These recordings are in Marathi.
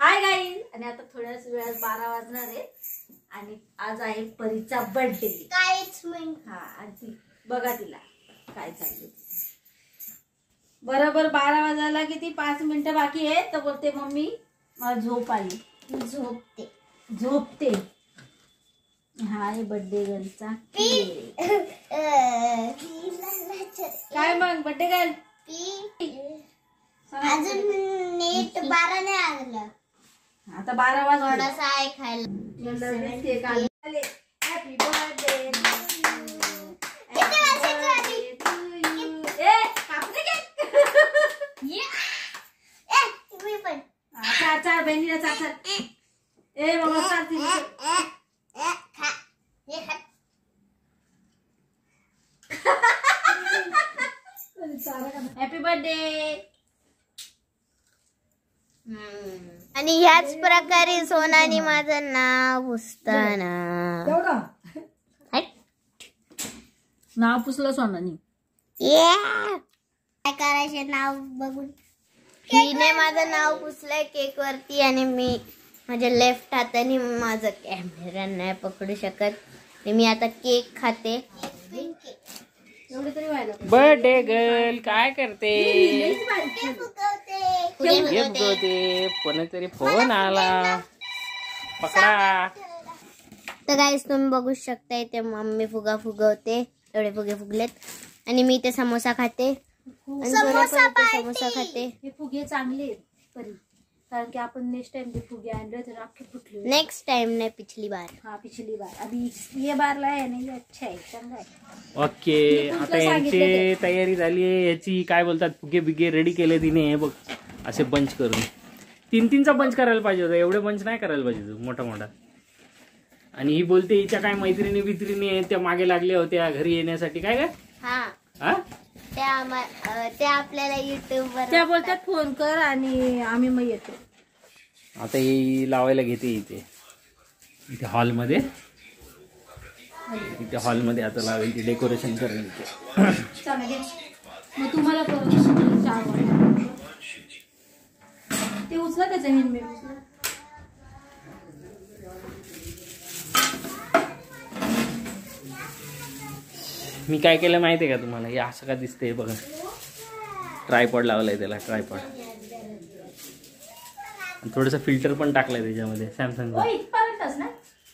Hi guys. आणि आता थोड्याच वेळात 12 वाजणार आहे आणि आज आहे परीचा बर्थडे. काहीच मिनिट. हा आणि ती बघा तिला काय चाललंय. बरोबर 12 वाजायला किती 5 मिनिटं बाकी आहे तर बोलते मम्मी मला झोप आली. झोपते. हाय बर्थडे गर्लचा काय मग बर्थडे गर्ल अजून नीट 12 नाही आलं. आता 12 वाजता थोडासा आहे खायला. हॅपी बर्थडे चार बहिणीला चार ए बाबा हॅपी बर्थडे. आणि ह्याच प्रकारे सोनानी माझं नाव पुसताना नाव पुसलं सोनानी. काय करायचे नाव बघून. हिने माझं नाव पुसलंय केक वरती आणि मी माझ्या लेफ्ट हाताने माझं कॅमेरा नाही पकडू शकत. मी आता केक खाते. एवढे तरी व्हायला बर्थडे गर्ल काय करते. कोणीतरी फोन आला पकडा. तर गाईस तुम्ही बघू शकता इथे मम्मी फुगा फुगवते. एवढे फुगे फुगलेत आणि मी इथे समोसा खाते. समोसा खाते. हे फुगे चांगले परी कारण की आपण नेक्स्ट टाइम ते फुगे आणले तर अख्खे फुटले. नेक्स्ट टाइम नहीं पिछली बार. हाँ पिछली बार. अभी ये बार लाया नहीं अच्छा है चांगला आहे. ओके आता यांची तयारी झाली आहे. याची काय बोलतात फुगे बिगे रेडी केले तिने. हे बघ असे बंच करून 3-3चा बंच करायला पाहिजे होता. एवढे बंच नाही करायला पाहिजे मोठा मोठा. आणि ही बोलते हिच्या काय मैत्रिणी बित्रिणी त्या मागे लागल्या होत्या घरी येण्यासाठी. काय काय हा त्या आपल्याला युट्यूब वर त्या बोलतात फोन कर आणि आम्ही मग येतो. आता ही लावायला घेते इथे हॉलमध्ये. इथे हॉलमध्ये आता लावेल ती डेकोरेशन करेल इथे. मग तुम्हाला ते उचला त्याचा हेल्मेट उचला. मी काय केलं माहिती आहे का तुम्हाला. हे असं का दिसतंय बघा. ट्रायपॉड लावलाय त्याला ट्रायपॉड. थोडंसं फिल्टर पण टाकलंय त्याच्यामध्ये सॅमसंगचा.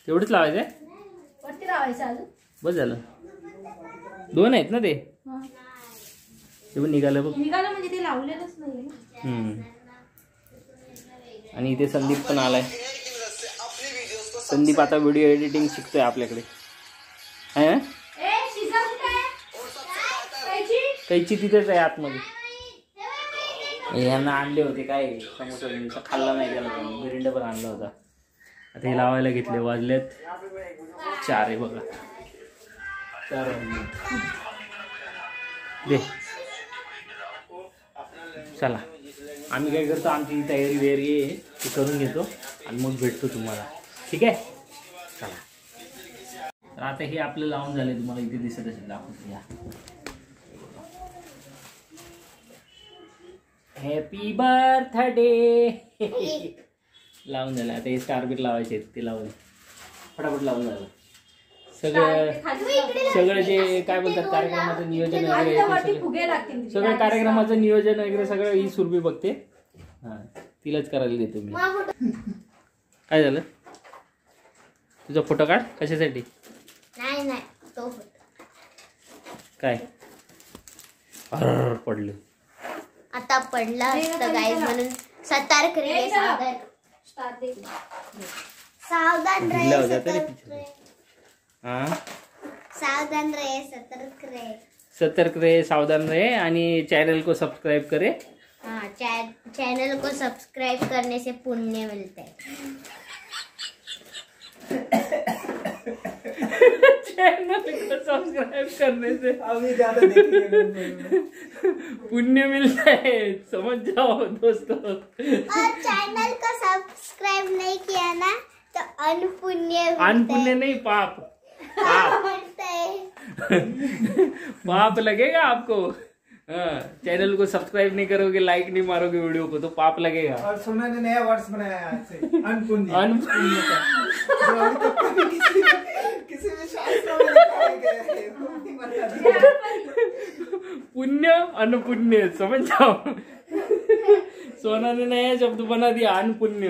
तेवढंच लावायचंय. बस झालं. 2 आहेत ना ते पण निघालं बघ. निघालं म्हणजे ते लावलेलंच नाही. आणि इथे संदीप पण आलाय. संदीप आता व्हिडिओ एडिटिंग शिकतोय आपल्याकडे. हा कैची तिथेच आहे आतमध्ये. यांना आणले होते काय समोसा खाल्ला नाही त्याला. मिरिंडा पण आणला होता. आता हे लावायला घेतले. वाजलेत 4 आहे बघा. 4 दे. चला आम्ही काय करतो आमची तयारी वेरी आहे ती करून घेतो आणि मग भेटतो तुम्हाला. ठीक आहे चला. तर आता हे आपलं लावून झाले. तुम्हाला इथे दिसत असेल दाखवतो. या हॅपी बर्थडे लावून झालं. आता हे स्टारबीट लावायचे ते लावून फटाफट लावून झालं. सगळं जे काय बोलतात कार्यक्रमाचं नियोजन वगैरे सगळं कार्यक्रमाचं नियोजन वगैरे सगळं ही सुरभी बघते. हा तिलाच करायला देतो मी. काय झालं तुझा फोटो काढ. कशासाठी. नाही तो काय पडलं. आता पडला असतं गाईज म्हणून सतर्क रे. सावधान रे. सतर्क रे सावधान रे. आणि चैनल को सब्सक्राइब करे. हाँ चैनल को सब्सक्राइब करने से पुण्य मिलता है. चैनल को सब्सक्राइब करने से अभी ज्यादा पुण्य मिलता है. समझ जाओ दोस्तों. और चैनल को सब्सक्राइब नहीं किया ना तो अनपुण्य नहीं पाप पाप लगेगा आपको. चैनल को सब्सक्राइब नहीं करोगे, लाइक नहीं मारोगे वीडियो को तो पाप लगेगा। और सोना ने नया वर्ड्स बनाया है आज से, अनपुण्य। अनपुण्य का। जो अभी तक कभी किसी भी शास्त्र में लिखा गया है, वो नहीं बता दिया। पुण्य अनपुण्य, समझ जाओ। सोना ने नया शब्द बना दिया, अनपुण्य।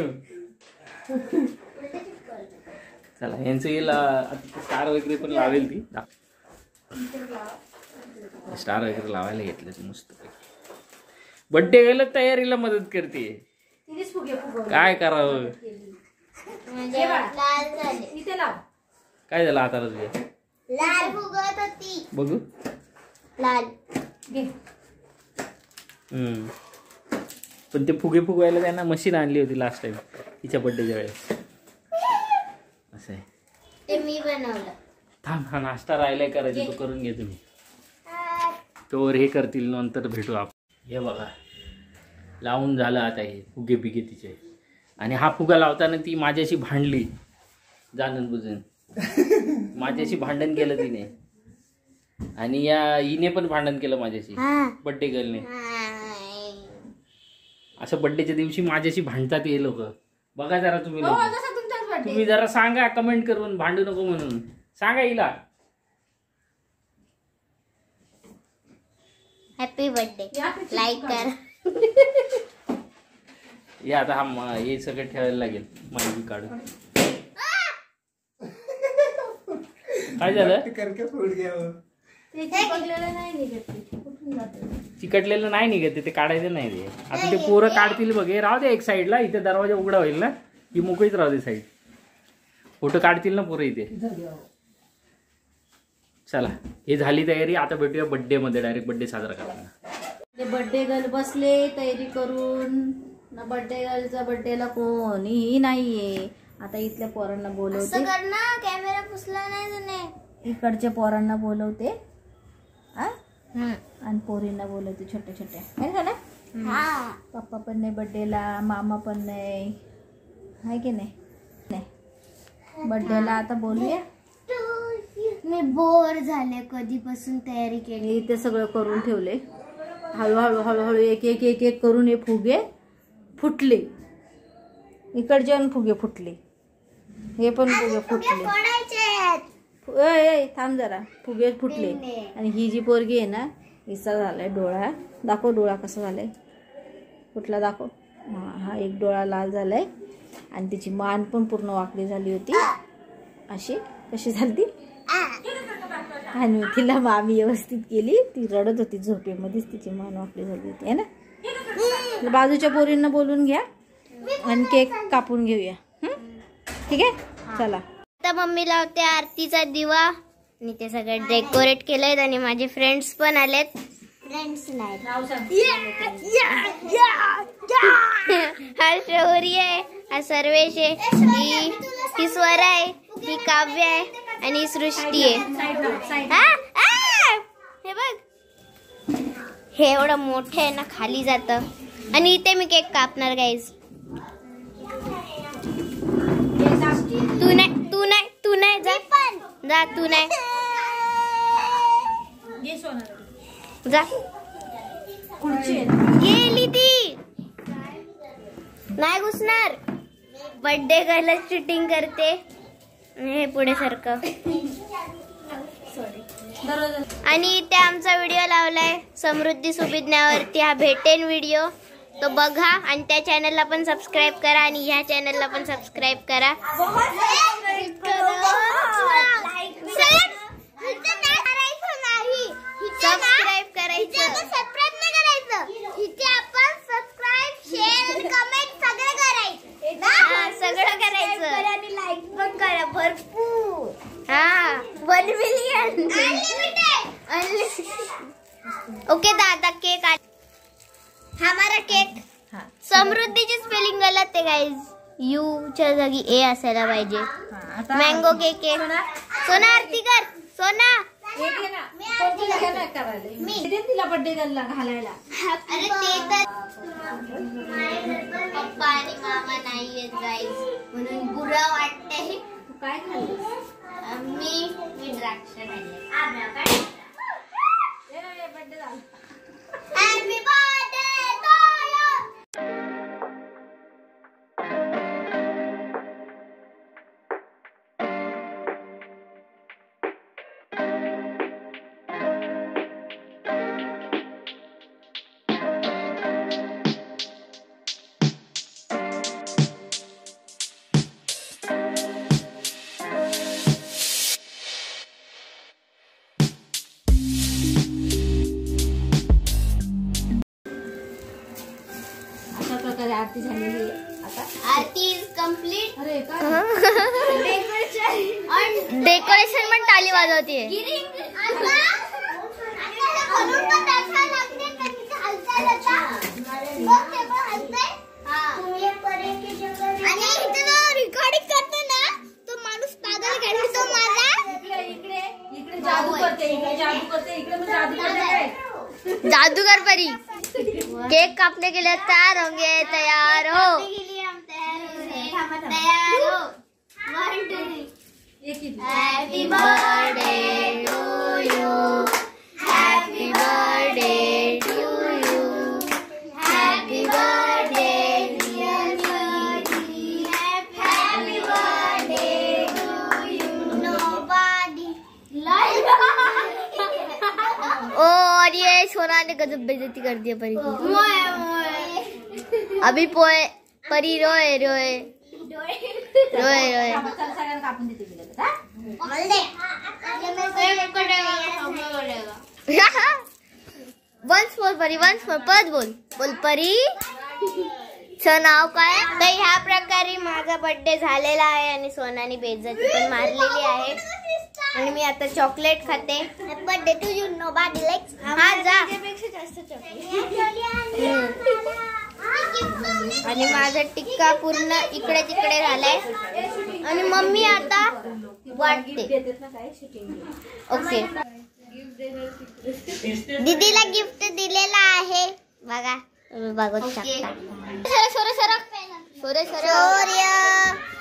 चला यांचं येईल स्टार वगैरे पण लावेल ती, स्टार वगैरे लावायला घेतलं मस्त। बर्थडे गेलं तयारीला मदत करते, तिनेच फुगे फुगवले. काय करावं? म्हणजे लाल झाले. इथे लाव. काय झालं हाताला तुझ्या? लाल फुगत होती. बघू लाल. घे. पण ते फुगे फुगवायला त्यांना मशीन आणली होती लास्ट टाइम तिच्या बर्थडेच्या वेळेस। असं आहे, ते मी बनवलं. थांब, हा नाश्ता राहिलाय करायचं, तो करून घे तुम्ही, तोवर हे करतील, नंतर भेटू आपण। हे बघा लावून झालं आता हे फुगे बिगे तिचे। आणि हा फुगा लावताना ती माझ्याशी भांडली, जाणून बुजून माझ्याशी भांडण केलं तिने, आणि या हिने पण भांडण केलं माझ्याशी, बर्थडे गर्लने। असं बर्थडेच्या दिवशी माझ्याशी भांडतात हे लोक, बघा जरा तुम्ही हो, लोकं। जसा तुमचाच birthday. तुम्ही जरा सांगा कमेंट करून, भांडू नको म्हणून सांगा हिला। हॅपी बर्थडे, या पिक्चर लाईक कर. हे आता हा हे सगळं ठेवायला लागेल, माहिती काढून। काय झालं? करके फूट गया वो। ते चिपकलेलं नाही निघत ते. कुठून जातं? चिकटलेलं नाही निघत ते काढायचं नाही ते। आता ते पोरं काढतील बघ, हे राहू दे एक साईडला, इथे दरवाजा उघडा होईल ना, ही मोकळीच राहू दे साईड, फोटो काढतील ना पोरं इथे। चला हे झाली तयारी, आता भेटूया बर्थडे मध्ये, डायरेक्ट बर्थडे साजरा करायला। ते बर्थडे गर्ल बसले तयारी करून ना, बर्थडे गर्लचा बर्थडेला कोणीही नाहीये। आता इथल्या पोरांना बोलवते, असं कर ना, कॅमेरा पुसला नाही तुने. इकडच्या पोरांना बोलवते हा, आणि पोरींना बोलवते छोट्या छोट्या, आहे का ना? हा. पप्पा पण नाही बर्थडेला, मामा पण नाही, आहे की नाही? नाही बर्थडेला आता बोलूया। मी बोर झाले, कधीपासून तयारी केली. मी इथे सगळं करून ठेवले, हळूहळू हळूहळू एक एक एक एक करून हे फुगे फुटले, इकडचे पण फुगे फुटले, हे पण फुगे फुटले। थांब जरा, फुगे फुटले। आणि ही जी पोरगी आहे ना, हिचा झालाय डोळा, दाखव डोळा कसा झालाय, कुठला दाखव। हा एक डोळा लाल झालाय, आणि तिची मान पण पूर्ण वाकडी झाली होती, अशी कशी झाली ती। आणि तिला मामी व्यवस्थित केली, ती रडत होती झोपेमध्येच, तिची मान वाकडी झाली होती, है ना? बाजूच्या पोरींना बोलून घ्या आणि केक कापून घेऊया, ठीक आहे? चला आता मम्मी लावते आरतीचा दिवा, आणि ते सगळं डेकोरेट केलंय, आणि माझे फ्रेंड्स पण आलेत. फ्रेंड्स नाही, हा शौर्य आहे, हा सर्वेश आहे, ही स्वर आहे, ही काव्य आहे, आणि ही सृष्टी आहे। हे बघ, हे एवढं मोठं आहे ना, खाली जातं। आणि इथे मी केक कापणार गाईज। तू नाही जा तू नाही जा, गेली ती, नाही घुसणार। बर्थडे गर्ल चिटिंग करते, हे पुढे सारखं। आणि इथे आमचा व्हिडिओ लावलाय समृद्धी सुभिज्ञावरती, हा भेटेन व्हिडिओ, तो बघा, आणि त्या चॅनलला पण सबस्क्राईब करा, आणि ह्या चॅनलला पण सबस्क्राईब करा। सबस्क्राईब करायचं, सबस्क्राईब नाही करायचं, इथे आपण सबस्क्राईब, शेअर आणि कमेंट सगळं करायचं, हा सगळं करायचं, आणि लाईक पण करा भरपूर, हा 1 मिलियन ओके। दादा केक, हमारा केक, समृद्धीची स्पेलिंग गलत आहे गाइज, यू च्या जागी ए असायला पाहिजे। मँगो केक आहे, सोना आरती कर, सोना तिला बर्थडे गर्लला घालायला। अरे ते तर पप्पा आणि मामा नाही आहेत गाईज, म्हणून बुरा वाटते। तू काय खाल्लीस? मी द्राक्ष खाल्ले। Happy birthday to you. अशा प्रकारे आरती झालेली आहे आता. Aarti is complete. अरे का डेकोरेशन पण टाळी वाजवतीये. आणि रिकॉर्डिंग करतो ना तो माणूस पागल घालतो मला. इकडे इकडे जादू करते, इकडे जादू करते, इकडे पण जादू करते काय? जादूगर परी केक कापने के लिए तैयार होंगे. तैयार हो. तैयार हो. 1 2 3. Happy birthday to you. Happy birthday to you. Happy birthday dear Nidhi. Happy birthday to you. Nobody like. और ये सोना ने गजब बेइज्जती कर दिया परी की. अभी पोए परी रोए रोए रोए रोए. सगळ्यांना कापून देते मी लगेच, हा? वन्स मोर परी, वन्स मोर. परत बोल बोल परी चं नाव काय. तर ह्या प्रकारे माझा बर्थडे झालेला आहे आणि सोनाने बेइज्जती पण मारलेली आहे आणि मी आता चॉकलेट खाते. Birthday to you. Nobody likes. हा जा. आणि माझा टिक्का पूर्ण इकडे तिकडे झालाय आणि मम्मी आता वाटते. ओके. दीदीला गिफ्ट दिलेला आहे बघा, बघू शकता.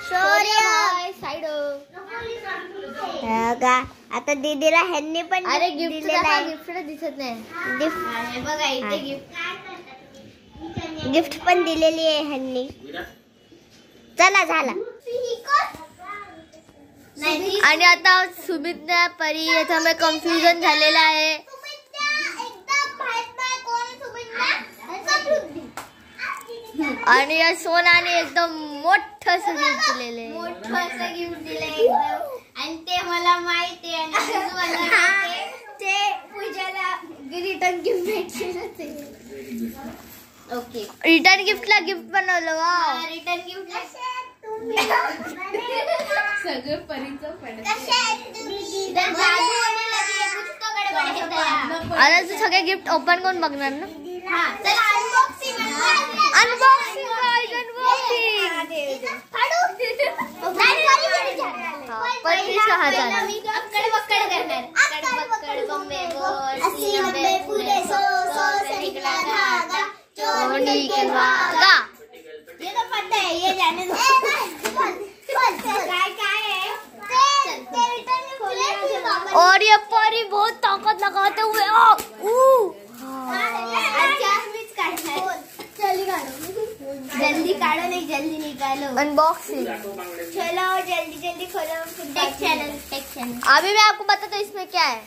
शौर्य साइड का. आता दीदीला ह्यांनी पण अरे गिफ्ट दिसत नाही. गिफ्ट बघा इथे गिफ्ट पण दिलेली आहे ह्यांनी. चला झाला. आणि आता सुमितने परी याच्यामुळे कन्फ्युजन झालेला आहे. आणि या सोनाने एकदम मोठं गिफ्ट दिलेलं आहे. मोठं गिफ्ट दिलंय आणि ते मला माहिती आहे. ते पूजाला रिटर्न गिफ्ट भेटले. ओके. रिटर्न गिफ्टला गिफ्ट बनवलं. वा. रिटर्न गिफ्ट सगळं परीचं पडत. अरे तू सगळे गिफ्ट ओपन करून बघणार ना. अनबॉक्सिंग परीच्या हातात और ये परी बहुत ताकत लगाते हुए जल्दी काढ़ो नहीं, जल्दी निकालो. अनबॉक्सिंग. चलो जल्दी जल्दी खोलो. Take channel. अभी मैं आपको बताता हूँ इसमें क्या है.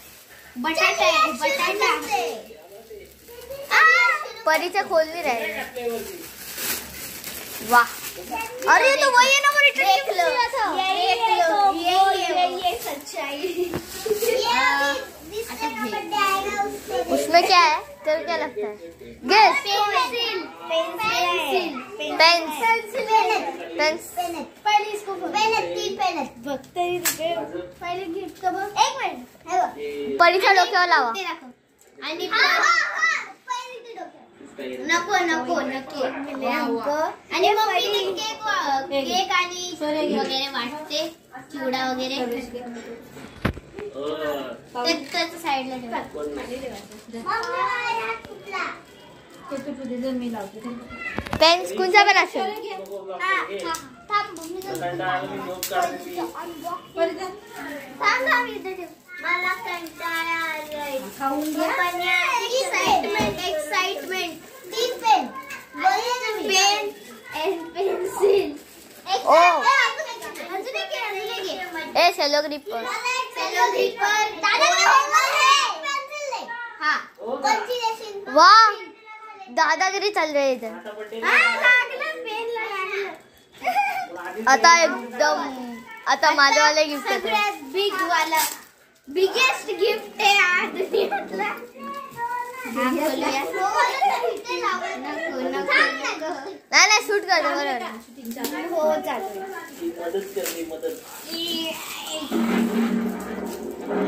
बटाटा है. बटाटा. परीचा खोल नहीं रहे. वाह. अरे तो वही है ना, वो रिटर्न गिफ्ट दिया था. ये सच्चाई. उसमें क्या है तेरे क्या लगता है. गेस. पेंसिल. पहले इसको पहले गिफ्ट का बघ. एक मिनिट. परीक्षा डोक्यावर लावा. नको नको नको. आणि मम्मी केक आणि वगैरे वाटते. चिवडा वगैरे त्याच्या साईडला मी लावते. पेन्स कोणचा पण असेल. मला कंटाळा आलाय. खाऊन घ्या. एक्साइटमेंट. तीन pen. Pen and pencil. A Cello gripper. वाह दादागिरी चाल रही है इधर. आता एकदम आता माझ्यावाले गिफ्ट सगळ्यात बिग वाला बिगेस्ट गिफ्ट आहे आज दुनियातला. नाही शूट कर बरोबर. हो चालेल.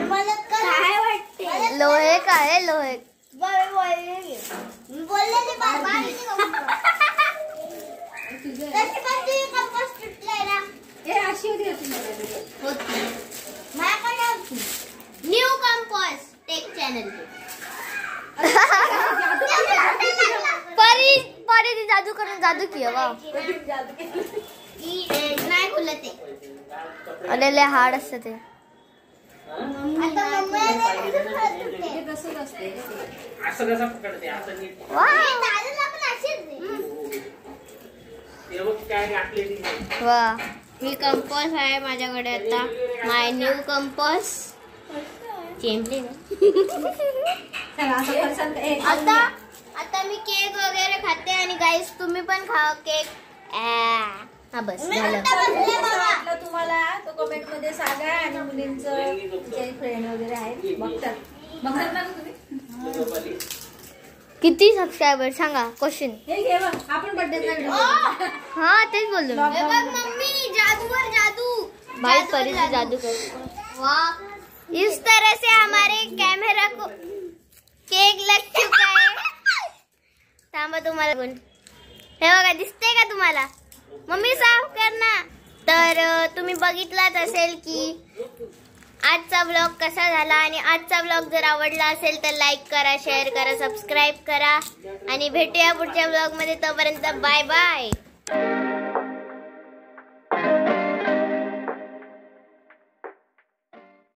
मला काय वाटते लोहे का आहे लोहे. बोलले बाबा तशी पण ती कंपोस्ट तुटलाय ना. हे अशी होती न्यू कंपोस्ट टेक चॅनल. परी ती जादू करून जादू किया वाह. नाही खुलत ते. अरे लय हार्ड असतं ते. आता मम्मीला हे तसंच असते. असं कसं पकडते आता नीट. दादाला पण अशीच हे बघ काय घातलेली नाही. वा ही कंपोस्ट आहे माझ्याकडे आता. माय न्यू कंपोस्ट. चेंबली आता आता मी केक वगैरे खाते आणि गाईस तुम्ही पण खावा केक. हा बस झालं. वाटलं तुम्हाला तो कमेंट मध्ये सांगा. आणि मुलींचं जे फ्रेंड वगैरे आहेत बघतात ना तुम्ही. किती सबस्क्रायबर सांगा क्वेश्चन. हे घे बघ आपण बर्थडे हा तेच बोललो. हे बघ मम्मी जादूवर जादू. भाई परी से जादू कर. वाह इस तरह से हमारे कैमरा को केक लग चुका है. थांबा तुम्हाला गुण. हे बघा दिसते का तुम्हाला. मम्मी साफ कर ना. तर तुम्ही बघितलाच असेल की आजचा ब्लॉग कसा झाला. आणि आजचा ब्लॉग जर आवडला असेल तर लाईक करा, शेअर करा, सबस्क्राईब करा आणि भेटूया पुढच्या ब्लॉग मध्ये. तोपर्यंत बाय बाय.